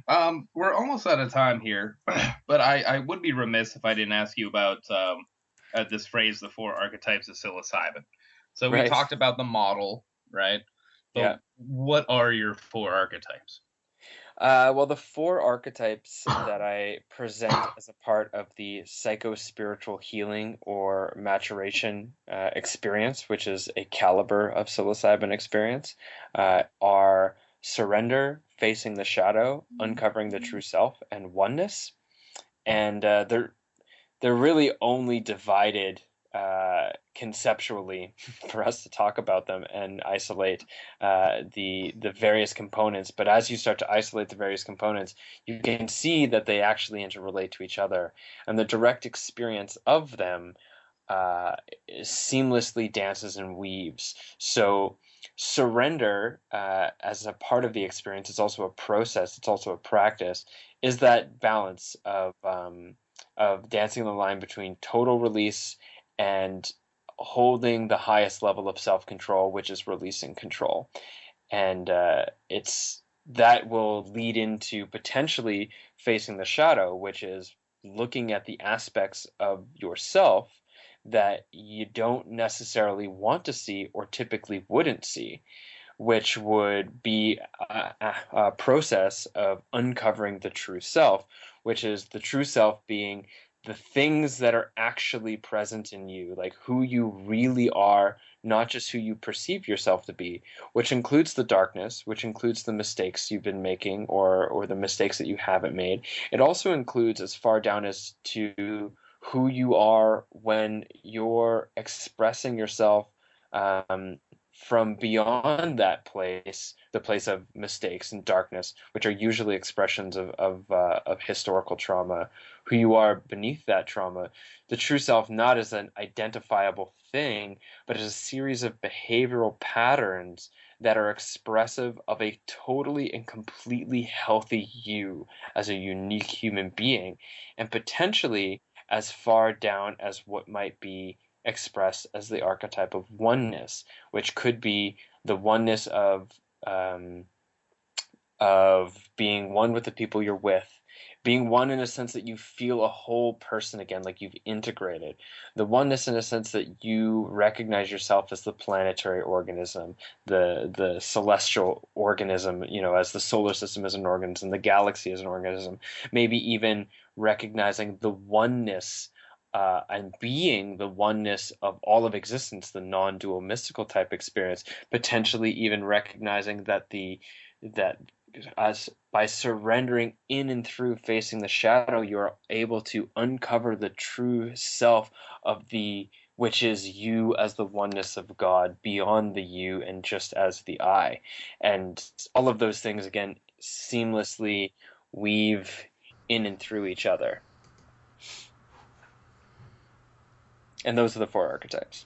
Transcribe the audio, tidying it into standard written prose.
We're almost out of time here, but I would be remiss if I didn't ask you about this phrase, the four archetypes of psilocybin. So we Right. talked about the model, right? But Yeah. what are your four archetypes? Well, the four archetypes that I present as a part of the psychospiritual healing or maturation experience, which is a caliber of psilocybin experience, are surrender, facing the shadow, uncovering the true self, and oneness. And they're really only divided conceptually for us to talk about them and isolate the various components. But as you start to isolate the various components, you can see that they actually interrelate to each other, and the direct experience of them uh, seamlessly dances and weaves. So surrender, as a part of the experience, it's also a process. It's also a practice. Is that balance of dancing the line between total release and holding the highest level of self control, which is releasing control. And it's that will lead into potentially facing the shadow, which is looking at the aspects of yourself that you don't necessarily want to see or typically wouldn't see, which would be a process of uncovering the true self, which is the true self being the things that are actually present in you, like who you really are, not just who you perceive yourself to be, which includes the darkness, which includes the mistakes you've been making or the mistakes that you haven't made. It also includes as far down as to who you are when you're expressing yourself um, from beyond that place, the place of mistakes and darkness, which are usually expressions of historical trauma, who you are beneath that trauma, the true self not as an identifiable thing, but as a series of behavioral patterns that are expressive of a totally and completely healthy you as a unique human being, and potentially as far down as what might be expressed as the archetype of oneness, which could be the oneness um, of being one with the people you're with, being one in a sense that you feel a whole person again, like you've integrated, the oneness in a sense that you recognize yourself as the planetary organism, the celestial organism, as the solar system as an organism, the galaxy as an organism, maybe even recognizing the oneness. And being the oneness of all of existence, the non-dual mystical type experience, potentially even recognizing that as by surrendering in and through facing the shadow, you're able to uncover the true self of the which is you as the oneness of God, beyond the you and just as the I. And all of those things again seamlessly weave in and through each other. And those are the four archetypes.